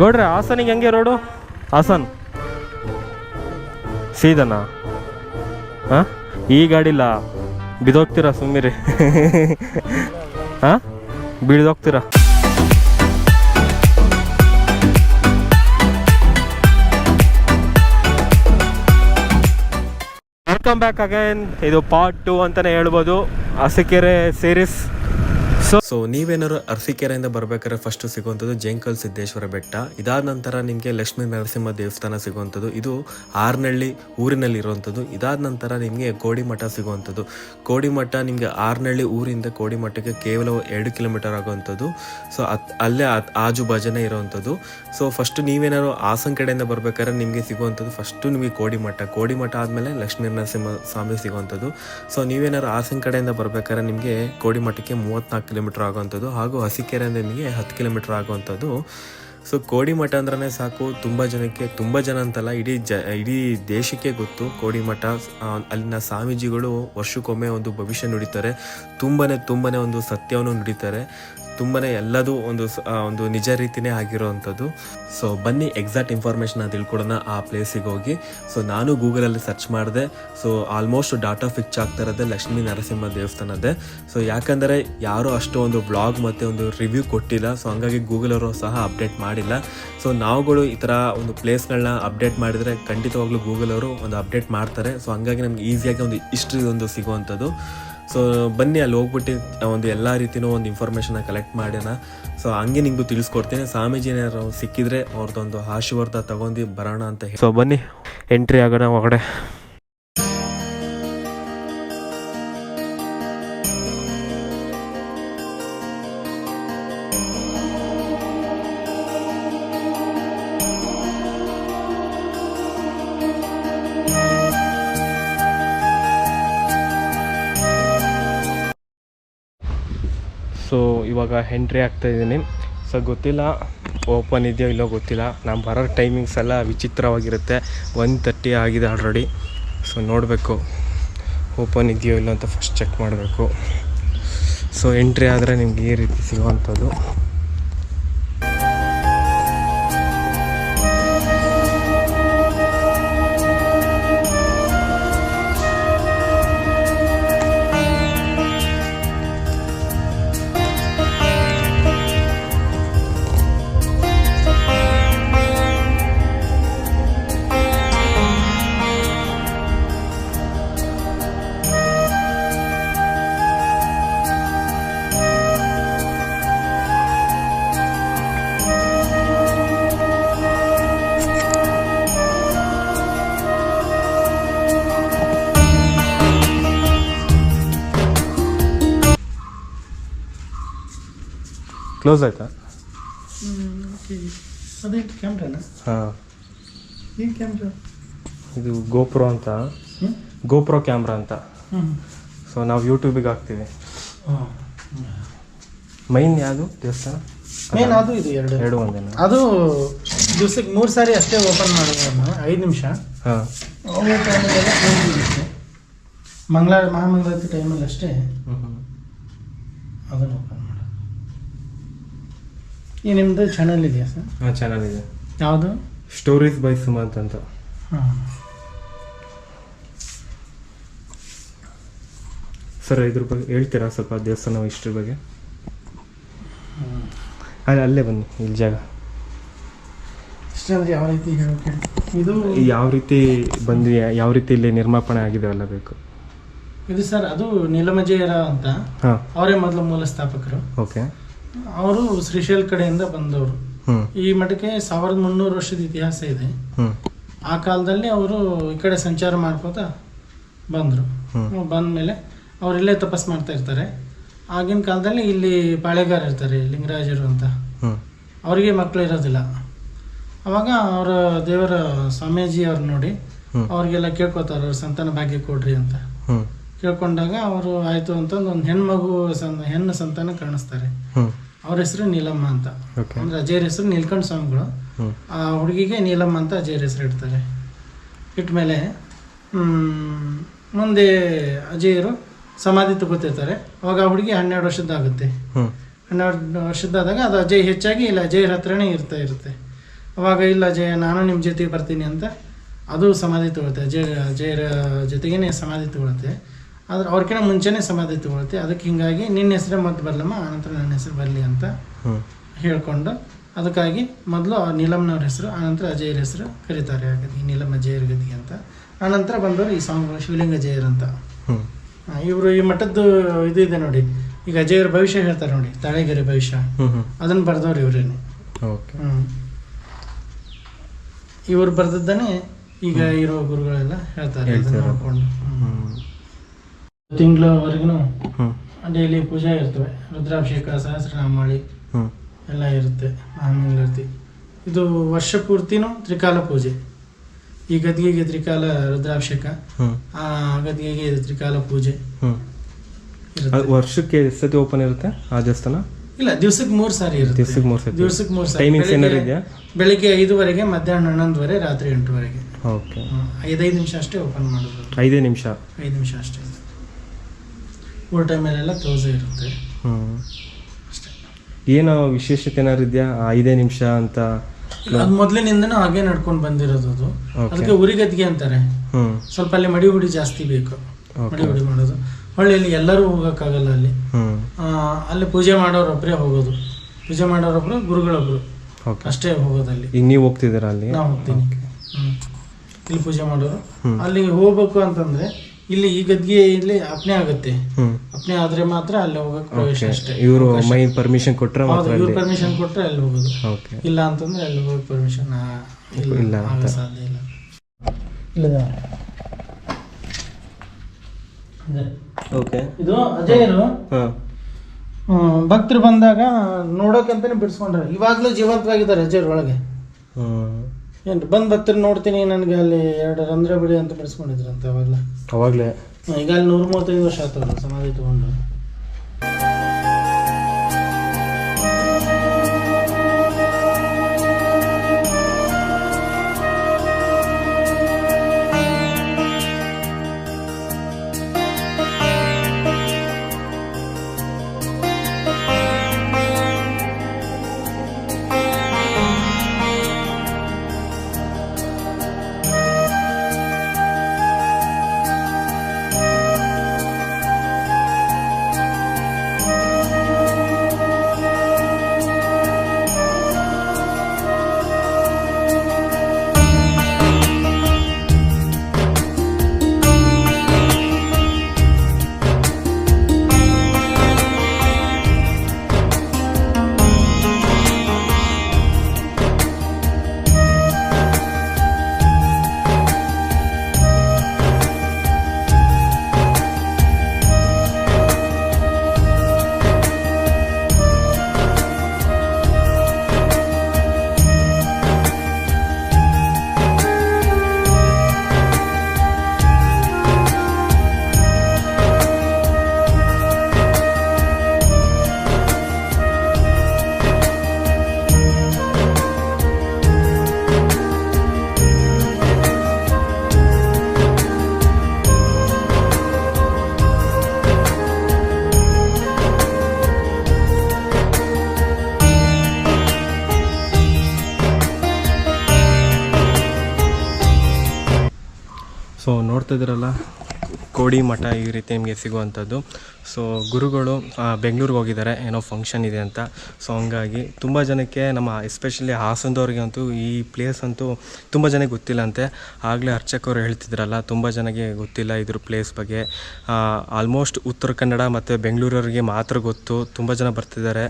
ಗೌಡ್ರೆ ಹಾಸನಿಗೆ ಹೆಂಗೆ ರೋಡು? ಹಾಸನ್ ಸೀದನಾ? ಹಾಂ, ಈ ಗಾಡಿಲ್ಲ ಬಿದ್ದೋಗ್ತೀರಾ ಸುಮ್ಮಿರಿ. ಹಾಂ, ಬಿದ್ದೋಗ್ತೀರಾ. Welcome back again. ಇದು ಪಾರ್ಟ್ 2 ಅಂತಲೇ ಹೇಳ್ಬೋದು, ಅರಸೀಕೆರೆ ಸೀರೀಸ್. ಸೊ ನೀವೇನಾದ್ರು ಅರಸೀಕೆರೆಯಿಂದ ಬರ್ಬೇಕಾದ್ರೆ ಫಸ್ಟ್ ಸಿಗುವಂಥದ್ದು ಜೇಂಕಲ್ ಸಿದ್ದೇಶ್ವರ ಬೆಟ್ಟ. ಇದಾದ ನಂತರ ನಿಮಗೆ ಲಕ್ಷ್ಮೀ ನರಸಿಂಹ ದೇವಸ್ಥಾನ ಸಿಗುವಂಥದ್ದು, ಇದು ಆರ್ನಳ್ಳಿ ಊರಿನಲ್ಲಿ ಇರುವಂಥದ್ದು. ಇದಾದ ನಂತರ ನಿಮಗೆ ಕೋಡಿಮಠ ಸಿಗುವಂಥದ್ದು. ಕೋಡಿಮಠ ನಿಮಗೆ ಆರ್ನಳ್ಳಿ ಊರಿಂದ ಕೋಡಿಮಠಕ್ಕೆ ಕೇವಲ 2 ಕಿಲೋಮೀಟರ್ ಆಗುವಂಥದ್ದು. ಸೊ ಅಲ್ಲೇ ಆಜು ಬಾಜುನೇ ಇರುವಂಥದ್ದು. ಸೊ ಫಸ್ಟ್ ನೀವೇನಾದ್ರು ಹಾಸನ ಕಡೆಯಿಂದ ಬರ್ಬೇಕಾದ್ರೆ ನಿಮಗೆ ಸಿಗುವಂಥದ್ದು ಫಸ್ಟು ನಿಮಗೆ ಕೋಡಿಮಠ ಆದಮೇಲೆ ಲಕ್ಷ್ಮೀ ನರಸಿಂಹ ಸ್ವಾಮಿ ಸಿಗುವಂಥದ್ದು. ಸೊ ನೀವೇನಾದ್ರು ಹಾಸನ ಕಡೆಯಿಂದ ಬರ್ಬೇಕಾದ್ರೆ ನಿಮಗೆ ಕೋಡಿಮಠಕ್ಕೆ 34 ಕಿಲೋಮೀಟರ್ ಆಗುವಂಥದ್ದು, ಹಾಗೂ ಅರಸೀಕೆರೆಯಿಂದ ನಿಮಗೆ 10 ಕಿಲೋಮೀಟರ್ ಆಗುವಂಥದ್ದು. ಸೊ ಕೋಡಿಮಠ ಅಂದ್ರೆ ಸಾಕು, ತುಂಬ ಜನ ಅಂತಲ್ಲ, ಇಡೀ ದೇಶಕ್ಕೆ ಗೊತ್ತು ಕೋಡಿಮಠ. ಅಲ್ಲಿನ ಸ್ವಾಮೀಜಿಗಳು ವರ್ಷಕ್ಕೊಮ್ಮೆ ಒಂದು ಭವಿಷ್ಯ ನುಡಿತಾರೆ, ತುಂಬನೇ ಒಂದು ಸತ್ಯವನ್ನು ನುಡಿತಾರೆ. ತುಂಬನೇ ಎಲ್ಲದೂ ಒಂದು ನಿಜ ರೀತಿಯೇ ಆಗಿರೋವಂಥದ್ದು. ಸೊ ಬನ್ನಿ ಎಕ್ಸಾಕ್ಟ್ ಇನ್ಫಾರ್ಮೇಷನ್ ತಿಳ್ಕೊಡೋಣ ಆ ಪ್ಲೇಸಿಗೆ ಹೋಗಿ. ಸೊ ನಾನು ಗೂಗಲಲ್ಲಿ ಸರ್ಚ್ ಮಾಡಿದೆ. ಸೊ ಆಲ್ಮೋಸ್ಟ್ ಡಾಟಾ ಫಿಕ್ಸ್ ಆಗ್ತಾ ಇರೋದೇ ಲಕ್ಷ್ಮೀ ನರಸಿಂಹ ದೇವಸ್ಥಾನದೇ. ಸೊ ಯಾಕಂದರೆ ಯಾರೂ ಅಷ್ಟು ಒಂದು ಬ್ಲಾಗ್ ಮತ್ತು ಒಂದು ರಿವ್ಯೂ ಕೊಟ್ಟಿಲ್ಲ. ಸೊ ಹಂಗಾಗಿ ಗೂಗಲ್ ಅವರು ಸಹ ಅಪ್ಡೇಟ್ ಮಾಡಿಲ್ಲ. ಸೊ ನಾವುಗಳು ಈ ಥರ ಒಂದು ಪ್ಲೇಸ್ಗಳನ್ನ ಅಪ್ಡೇಟ್ ಮಾಡಿದರೆ ಖಂಡಿತವಾಗ್ಲೂ ಗೂಗಲ್ ಅವರು ಒಂದು ಅಪ್ಡೇಟ್ ಮಾಡ್ತಾರೆ. ಸೊ ಹಂಗಾಗಿ ನಮ್ಗೆ ಈಸಿಯಾಗಿ ಒಂದು ಹಿಸ್ಟ್ರಿ ಒಂದು ಸಿಗುವಂಥದ್ದು. ಸೊ ಬನ್ನಿ ಅಲ್ಲಿ ಹೋಗ್ಬಿಟ್ಟು ಒಂದು ಎಲ್ಲ ರೀತಿಯೂ ಒಂದು ಇನ್ಫಾರ್ಮೇಷನ್ನ ಕಲೆಕ್ಟ್ ಮಾಡೋಣ. ಸೊ ಹಂಗೆ ನಿಮಗೂ ತಿಳಿಸ್ಕೊಡ್ತೀನಿ. ಸ್ವಾಮೀಜಿ ಏನಾರು ಸಿಕ್ಕಿದ್ರೆ ಅವ್ರದ್ದೊಂದು ಆಶೀರ್ವಾದ ತಗೊಂಡು ಬರೋಣ ಅಂತ ಹೇಳಿ. ಸೊ ಬನ್ನಿ ಎಂಟ್ರಿ ಆಗೋಣ ಒಳಗಡೆ. ಸೊ ಇವಾಗ ಎಂಟ್ರಿ ಆಗ್ತಾಯಿದ್ದೀನಿ. ಸೊ ಗೊತ್ತಿಲ್ಲ ಓಪನ್ ಇದೆಯೋ ಇಲ್ಲೋ ಗೊತ್ತಿಲ್ಲ. ನಾನು ಬರೋ ಟೈಮಿಂಗ್ಸ್ ಎಲ್ಲ ವಿಚಿತ್ರವಾಗಿರುತ್ತೆ. 1:30 ಆಗಿದೆ ಆಲ್ರೆಡಿ. ಸೊ ನೋಡಬೇಕು ಓಪನ್ ಇದೆಯೋ ಇಲ್ಲೋ ಅಂತ ಫಸ್ಟ್ ಚೆಕ್ ಮಾಡಬೇಕು. ಸೊ ಎಂಟ್ರಿ ಆದರೆ ನಿಮ್ಗೆ ಈ ರೀತಿ ಸಿಗುವಂಥದ್ದು. ಕ್ಲೋಸ್ ಆಯ್ತಾ? ಅದೇ ಕ್ಯಾಮ್ರಾನಾ? ಹಾಂ, ಏನು ಕ್ಯಾಮ್ರಾ ಇದು ಗೋಪ್ರೋ ಅಂತ, ಗೋಪ್ರೋ ಕ್ಯಾಮ್ರಾ ಅಂತ. ಸೊ ನಾವು ಯೂಟ್ಯೂಬಿಗೆ ಹಾಕ್ತೀವಿ. ಮೈನ್ ಯಾವುದು ದೇವಸ್ಥಾನ? ಮೇನ್ ಅದು ಇದು ಎರಡು ಒಂದೇನಾ? ಅದು ದಿವ್ಸಕ್ಕೆ 3 ಸಾರಿ ಅಷ್ಟೇ ಓಪನ್ ಮಾಡೋದು, 5 ನಿಮಿಷ. ಹಾಂ, ಮಹಾಮಂಗಳಾರತಿ ಟೈಮಲ್ಲಿ ಅಷ್ಟೇ ಅದನ್ನು ಓಪನ್ ಮಾಡೋದು. ಈ ನಿಮ್ಮದು ಚಾನಲ್ ಇದೆಯಾ ಸರ್? ಹಾಂ, ಚಾನಲ್ ಇದೆ. ಯಾವುದು? ಸ್ಟೋರೀಸ್ ಬೈ ಸುಮಂತ್ ಅಂತ. ಹಾಂ ಸರ್, ಇದ್ರ ಬಗ್ಗೆ ಹೇಳ್ತೀರಾ ಸ್ವಲ್ಪ ದೇವಸ್ಥಾನ ಹಿಸ್ಟ್ರಿ ಬಗ್ಗೆ? ಅಲ್ಲೇ ಬನ್ನಿ, ಇಲ್ಲಿ ಜಾಗ ಇಷ್ಟ ಅಂದರೆ ಯಾವ ರೀತಿ ಹೇಳೋಕೆ, ಇದು ಯಾವ ರೀತಿ ಬಂದು ಯಾವ ರೀತಿ ಇಲ್ಲಿ ನಿರ್ಮಾಪಣೆ ಆಗಿದೆ ಅಲ್ಲ ಬೇಕು. ಇದು ಸರ್ ಅದು ನೀಲಮಂಜಯ್ಯರ ಅಂತ, ಹಾಂ, ಅವರೇ ಮೊದಲು ಮೂಲ ಸ್ಥಾಪಕರು. ಓಕೆ. ಅವರು ಶ್ರೀಶೈಲ ಕಡೆಯಿಂದ ಬಂದವರು. ಈ ಮಠಕ್ಕೆ 1300 ವರ್ಷದ ಇತಿಹಾಸ ಇದೆ. ಆ ಕಾಲದಲ್ಲಿ ಅವರು ಈ ಕಡೆ ಸಂಚಾರ ಮಾಡ್ಕೋತಾ ಬಂದರು. ಬಂದಮೇಲೆ ಅವರಿಲ್ಲೇ ತಪಸ್ ಮಾಡ್ತಾ ಇರ್ತಾರೆ. ಆಗಿನ ಕಾಲದಲ್ಲಿ ಇಲ್ಲಿ ಪಾಳೆಗಾರ ಇರ್ತಾರೆ, ಲಿಂಗರಾಜರು ಅಂತ. ಅವರಿಗೆ ಮಕ್ಕಳು ಇರೋದಿಲ್ಲ. ಅವಾಗ ಅವರ ದೇವರ ಸ್ವಾಮೀಜಿ ಅವ್ರು ನೋಡಿ ಅವ್ರಿಗೆಲ್ಲ ಕೇಳ್ಕೊತಾರೆ, ಅವ್ರ ಸಂತಾನ ಭಾಗ್ಯ ಕೊಡ್ರಿ ಅಂತ. ಕೇಳ್ಕೊಂಡಾಗ ಅವರು ಆಯಿತು ಅಂತಂದು ಒಂದು ಹೆಣ್ಣು ಸಂತಾನ ಕಾಣಿಸ್ತಾರೆ. ಅವ್ರ ಹೆಸರು ನೀಲಮ್ಮ ಅಂತ. ಅಂದ್ರೆ ಅಜಯರ ಹೆಸರು ನೀಲ್ಕಂಠ ಸ್ವಾಮಿಗಳು. ಆ ಹುಡುಗಿಗೆ ನೀಲಮ್ಮ ಅಂತ ಅಜಯರ ಹೆಸರು ಇಡ್ತಾರೆ. ಇಟ್ಮೇಲೆ ಮುಂದೆ ಅಜಯರು ಸಮಾಧಿ ತಗೋತಿರ್ತಾರೆ. ಅವಾಗ ಆ ಹುಡುಗಿ 12 ವರ್ಷದ್ದಾಗುತ್ತೆ. 12 ವರ್ಷದ್ದಾದಾಗ ಅದು ಅಜಯ್ ಹೆಚ್ಚಾಗಿ ಇಲ್ಲ ಅಜಯರ ಹತ್ರನೇ ಇರುತ್ತೆ. ಅವಾಗ ಇಲ್ಲ ಅಜಯ್ ನಾನು ನಿಮ್ಮ ಜೊತೆಗೆ ಬರ್ತೀನಿ ಅಂತ ಅದು ಸಮಾಧಿ ತಗೊಳುತ್ತೆ. ಅಜಯರ ಜೊತೆಗೇ ಸಮಾಧಿ ತಗೊಳುತ್ತೆ. ಆದ್ರೆ ಅವ್ರಿಗಿಂತ ಮುಂಚೆನೇ ಸಮಾಧಿ ತಗೊಳುತ್ತೆ. ಅದಕ್ಕೆ ಹಿಂಗಾಗಿ ನಿನ್ನ ಹೆಸರೇ ಮೊದಲು ಬರಲಮ್ಮ, ಆನಂತರ ನನ್ನ ಹೆಸರು ಬರಲಿ ಅಂತ ಹೇಳ್ಕೊಂಡು ಅದಕ್ಕಾಗಿ ಮೊದಲು ನೀಲಮ್ನವ್ರ ಹೆಸರು, ಆನಂತರ ಅಜಯರ ಹೆಸರು ಕರೀತಾರೆ. ಆಗದಿ ನೀಲಮ್ಮ ಅಜಯರ ಗದಿ ಅಂತ. ಆನಂತರ ಬಂದವರು ಈ ಸಾಂಗ್ ಶಿವಲಿಂಗ ಅಜಯರ್ ಅಂತ. ಇವರು ಈ ಮಠದ್ದು ಇದು ಇದೆ ನೋಡಿ, ಈಗ ಅಜಯರ ಭವಿಷ್ಯ ಹೇಳ್ತಾರೆ ನೋಡಿ, ತಾಳೆಗೆರೆ ಭವಿಷ್ಯ, ಅದನ್ನು ಬರೆದವ್ರು ಇವರೇನೆ. ಇವ್ರು ಬರೆದದ್ದಾನೆ ಈಗ ಇರೋ ಗುರುಗಳೆಲ್ಲ ಹೇಳ್ತಾರೆ. ಅದನ್ನ ನೋಡ್ಕೊಂಡು ತಿಂಗಳವರೆಗೂ ಡೈಲಿ ಪೂಜೆ ಇರ್ತವೆ. ರುದ್ರಾಭಿಷೇಕ, ಸಹಸ್ರನಾಮಾವಳಿ ಎಲ್ಲ ಇರುತ್ತೆ. ಮಹಾಮಂಗಳಾರತಿ. ಇದು ವರ್ಷ ಪೂರ್ತಿನೂ ತ್ರಿಕಾಲ ಪೂಜೆ. ಈ ಗದ್ಗೆಗೆ ತ್ರಿಕಾಲ ರುದ್ರಾಭಿಷೇಕ, ಆ ಗದ್ಗೆಗೆ ತ್ರಿಕಾಲ ಪೂಜೆ ಇರುತ್ತೆ. ವರ್ಷಕ್ಕೆ ಎಷ್ಟು ಸತಿ ಓಪನ್ ಇರುತ್ತೆ ಆ ದೇವಸ್ಥಾನ? ಇಲ್ಲ, ದಿವ್ಸಕ್ಕೆ 3 ಸಾರಿ ಇರುತ್ತೆ. ದಿವ್ಸಕ್ಕೆ 3 ಸಾರಿ. ಟೈಮಿಂಗ್ಸ್ ಏನಾದ್ರು ಇದೆಯಾ? ಬೆಳಿಗ್ಗೆ 5ವರೆಗೆ, ಮಧ್ಯಾಹ್ನ 11ವರೆ, ರಾತ್ರಿ 8ವರೆಗೆ. ಓಕೆ. 5 ನಿಮಿಷ ಅಷ್ಟೇ ಓಪನ್ ಮಾಡೋದು. 5 ನಿಮಿಷ ಅಷ್ಟೇ. ಊಟ ಟೈಮಲ್ಲೆಲ್ಲ ಕ್ಲೋಸ್ ಇರುತ್ತೆ ಅಷ್ಟೇ. ಏನು ವಿಶೇಷತೆ ಏನಾದ್ರು ಇದೆಯಾ 5 ನಿಮಿಷ ಅಂತ? ಅದು ಮೊದಲಿನಿಂದನೂ ಹಾಗೆ ನಡ್ಕೊಂಡು ಬಂದಿರೋದು. ಅದು ಅದಕ್ಕೆ ಉರಿಗದ್ಗೆ ಅಂತಾರೆ. ಸ್ವಲ್ಪ ಅಲ್ಲಿ ಮಡಿ ಹುಡಿ ಜಾಸ್ತಿ ಬೇಕು, ಮಡಿ ಹುಡಿ ಮಾಡೋದು. ಹೊಳ್ಳಿಯಲ್ಲಿ ಎಲ್ಲರೂ ಹೋಗೋಕ್ಕಾಗಲ್ಲ. ಅಲ್ಲಿ ಪೂಜೆ ಮಾಡೋರೊಬ್ಬರೇ ಹೋಗೋದು. ಪೂಜೆ ಮಾಡೋರೊಬ್ರು, ಗುರುಗಳೊಬ್ರು ಅಷ್ಟೇ ಹೋಗೋದು. ಈಗ ನೀವು ಹೋಗ್ತಿದ್ದೀರಾ ಅಲ್ಲಿ? ನಾವು ಹೋಗ್ತೀನಿ. ಇಲ್ಲಿ ಪೂಜೆ ಮಾಡೋರು. ಅಲ್ಲಿ ಹೋಗ್ಬೇಕು ಅಂತಂದ್ರೆ ಇಲ್ಲಿ ಈ ಗದ್ಗೆ ಇಲ್ಲಿ ಅಪ್ನೆ ಆಗುತ್ತೆ. ಅಪ್ನೆ ಆದ್ರೆ ಮಾತ್ರ ಅಲ್ಲಿ ಹೋಗಕ್ಕೆ ಪ್ರವೇಶ ಅಷ್ಟೇ. ಇವರು ಮೈ ಪರ್ಮಿಷನ್ ಕೊಟ್ರೆ ಮಾತ್ರ? ಇವ್ರು ಪರ್ಮಿಷನ್ ಕೊಟ್ರೆ ಅಲ್ಲಿ ಹೋಗೋದು. ಇಲ್ಲ ಅಂತಂದ್ರೆ ಅಲ್ಲಿ ಹೋಗಕ್ಕೆ ಪರ್ಮಿಷನ್ ಇಲ್ಲ, ಸಾಧ್ಯ ಇಲ್ಲ. ಇದು ಅಜಯರು ಭಕ್ತರು ಬಂದಾಗ ನೋಡೋಕಂತಾನೆ ಬಿಡಿಸ್ಕೊಂಡ್ರೆ. ಇವಾಗ್ಲೂ ಜೀವಂತವಾಗಿದ್ದಾರೆ ಅಜಯರ್ ಒಳಗೆ. ಏನ್ರಿ ಬಂದ್ ಭಕ್ತರು ನೋಡ್ತೀನಿ ನನಗೆ ಅಲ್ಲಿ 2 ರಂಧ್ರ ಬಿಡಿ ಅಂತ ಬಿಡಿಸ್ಕೊಂಡಿದ್ರಂತ ಅವಾಗಲೇ. ಈಗ ಅಲ್ಲಿ 135 ವರ್ಷ ಆತವ್ರು ಸಮಾಧಿ ತಗೊಂಡು. ಸೊ ನೋಡ್ತಾ ಇದ್ದೀರಲ್ಲ, ಕೋಡಿ ಮಠ ಈ ರೀತಿ ನಿಮಗೆ ಸಿಗುವಂಥದ್ದು. ಸೊ ಗುರುಗಳು ಬೆಂಗಳೂರಿಗೆ ಹೋಗಿದ್ದಾರೆ, ಏನೋ ಫಂಕ್ಷನ್ ಇದೆ ಅಂತ. ಸೊ ಹಂಗಾಗಿ ತುಂಬ ಜನಕ್ಕೆ, ನಮ್ಮ ಎಸ್ಪೆಷಲಿ ಹಾಸನದವ್ರಿಗೆ ಅಂತೂ ಈ ಪ್ಲೇಸ್ ಅಂತೂ ತುಂಬ ಜನಕ್ಕೆ ಗೊತ್ತಿಲ್ಲ ಅಂತೆ. ಆಗಲೇ ಅರ್ಚಕರು ಹೇಳ್ತಿದ್ರಲ್ಲ, ತುಂಬ ಜನಕ್ಕೆ ಗೊತ್ತಿಲ್ಲ ಇದ್ರ ಪ್ಲೇಸ್ ಬಗ್ಗೆ. ಆಲ್ಮೋಸ್ಟ್ ಉತ್ತರ ಕನ್ನಡ ಮತ್ತು ಬೆಂಗಳೂರವ್ರಿಗೆ ಮಾತ್ರ ಗೊತ್ತು. ತುಂಬ ಜನ ಬರ್ತಿದ್ದಾರೆ,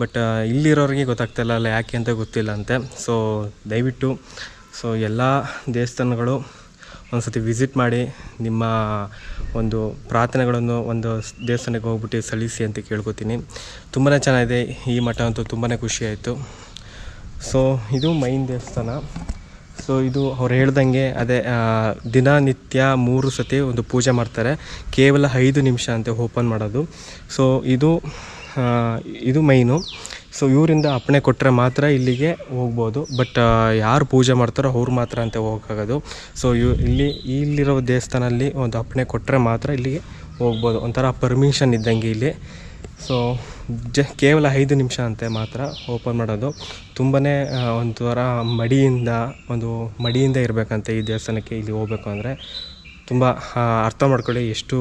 ಬಟ್ ಇಲ್ಲಿರೋರಿಗೆ ಗೊತ್ತಾಗ್ತಾಯಿಲ್ಲ, ಅಲ್ಲ ಯಾಕೆ ಅಂತ ಗೊತ್ತಿಲ್ಲ ಅಂತೆ. ಸೊ ದಯವಿಟ್ಟು ಎಲ್ಲ ದೇವಸ್ಥಾನಗಳು ಒಂದು ಸತಿ ವಿಸಿಟ್ ಮಾಡಿ, ನಿಮ್ಮ ಒಂದು ಪ್ರಾರ್ಥನೆಗಳನ್ನು ಒಂದು ದೇವಸ್ಥಾನಕ್ಕೆ ಹೋಗ್ಬಿಟ್ಟು ಸಲ್ಲಿಸಿ ಅಂತ ಕೇಳ್ಕೊತೀನಿ. ತುಂಬಾ ಚೆನ್ನಾಗಿದೆ ಈ ಮಠ ಅಂತೂ, ತುಂಬಾ ಖುಷಿಯಾಯಿತು. ಸೊ ಇದು ಮೈನ್ ದೇವಸ್ಥಾನ. ಸೊ ಇದು ಅವ್ರು ಹೇಳ್ದಂಗೆ ಅದೇ ದಿನನಿತ್ಯ 3 ಸತಿ ಒಂದು ಪೂಜೆ ಮಾಡ್ತಾರೆ. ಕೇವಲ 5 ನಿಮಿಷ ಅಂತ ಓಪನ್ ಮಾಡೋದು. ಸೊ ಇದು ಮೈನು. ಸೊ ಇವರಿಂದ ಅಪ್ಪಣೆ ಕೊಟ್ಟರೆ ಮಾತ್ರ ಇಲ್ಲಿಗೆ ಹೋಗ್ಬೋದು. ಬಟ್ ಯಾರು ಪೂಜೆ ಮಾಡ್ತಾರೋ ಅವ್ರು ಮಾತ್ರ ಅಂತ ಹೋಗೋಕ್ಕಾಗೋದು. ಸೊ ಇಲ್ಲಿರೋ ದೇವಸ್ಥಾನಲ್ಲಿ ಒಂದು ಅಪ್ಪಣೆ ಕೊಟ್ಟರೆ ಮಾತ್ರ ಇಲ್ಲಿಗೆ ಹೋಗ್ಬೋದು. ಒಂಥರ ಪರ್ಮಿಷನ್ ಇದ್ದಂಗೆ ಇಲ್ಲಿ. ಸೊ ಕೇವಲ 5 ನಿಮಿಷ ಅಂತೆ ಮಾತ್ರ ಓಪನ್ ಮಾಡೋದು. ತುಂಬಾ ಒಂಥರ ಮಡಿಯಿಂದ ಇರಬೇಕಂತೆ ಈ ದೇವಸ್ಥಾನಕ್ಕೆ ಇಲ್ಲಿ ಹೋಗ್ಬೇಕು ಅಂದರೆ. ತುಂಬ ಅರ್ಥ ಮಾಡ್ಕೊಳ್ಳಿ, ಎಷ್ಟು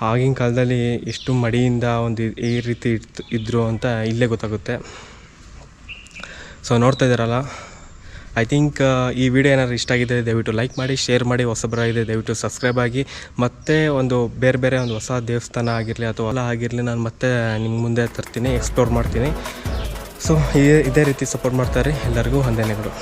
ಆಗಿನ ಕಾಲದಲ್ಲಿ ಎಷ್ಟು ಮಡಿಯಿಂದ ಈ ರೀತಿ ಇದ್ದರು ಅಂತ ಇಲ್ಲೇ ಗೊತ್ತಾಗುತ್ತೆ. ಸೊ ನೋಡ್ತಾ ಇದ್ದಾರಲ್ಲ, ಐ ಥಿಂಕ್ ಈ ವಿಡಿಯೋ ಏನಾದ್ರು ಇಷ್ಟ ಆಗಿದೆ ದಯವಿಟ್ಟು ಲೈಕ್ ಮಾಡಿ, ಶೇರ್ ಮಾಡಿ. ಹೊಸಬರಾಗಿದೆ ದಯವಿಟ್ಟು ಸಬ್ಸ್ಕ್ರೈಬ್ ಆಗಿ. ಮತ್ತೆ ಬೇರೆ ಒಂದು ಹೊಸ ದೇವಸ್ಥಾನ ಆಗಿರಲಿ ಅಥವಾ ಹೊಲ ಆಗಿರಲಿ, ನಾನು ಮತ್ತೆ ನಿಮ್ಮ ಮುಂದೆ ತರ್ತೀನಿ, ಎಕ್ಸ್ಪ್ಲೋರ್ ಮಾಡ್ತೀನಿ. ಸೊ ಇದೇ ರೀತಿ ಸಪೋರ್ಟ್ ಮಾಡ್ತಾರೆ. ಎಲ್ಲರಿಗೂ ವಂದನೆಗಳು.